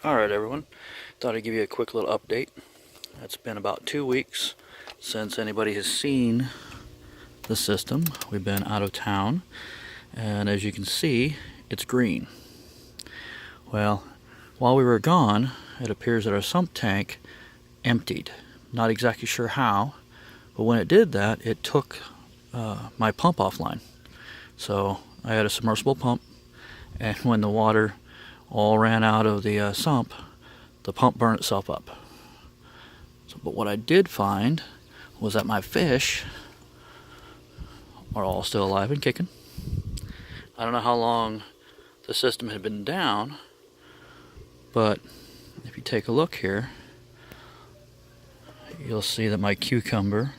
Alright everyone, thought I'd give you a quick little update. It's been about 2 weeks since anybody has seen the system. We've been out of town, and as you can see, it's green. Well, while we were gone, it appears that our sump tank emptied. Not exactly sure how, but when it did that, it took my pump offline. So I had a submersible pump, and when the water all ran out of the sump, the pump burned itself up. But what I did find was that my fish are all still alive and kicking. I don't know how long the system had been down, but if you take a look here, you'll see that my cucumber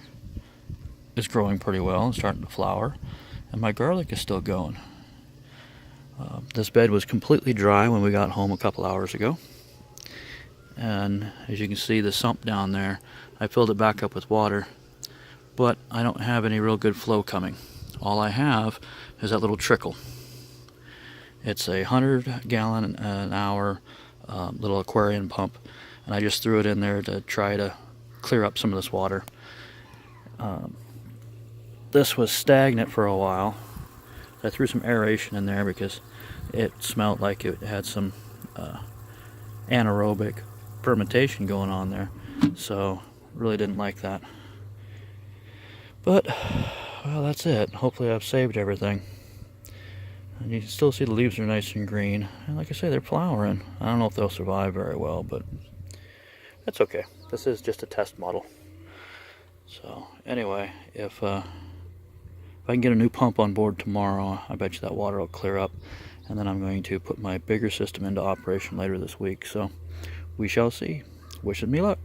is growing pretty well and starting to flower, and my garlic is still going. This bed was completely dry when we got home a couple hours ago, and as you can see, the sump down there, I filled it back up with water, but I don't have any real good flow coming. All I have is that little trickle. It's a 100-gallon an hour little aquarium pump, and I just threw it in there to try to clear up some of this water. This was stagnant for a while. I threw some aeration in there because it smelled like it had some anaerobic fermentation going on there, so really didn't like that. But well, that's it. Hopefully I've saved everything, and you can still see the leaves are nice and green, and like I say, they're flowering. I don't know if they'll survive very well, but that's okay. This is just a test model. So anyway, if I can get a new pump on board tomorrow, I bet you that water will clear up, and then I'm going to put my bigger system into operation later this week. So we shall see. Wishing me luck.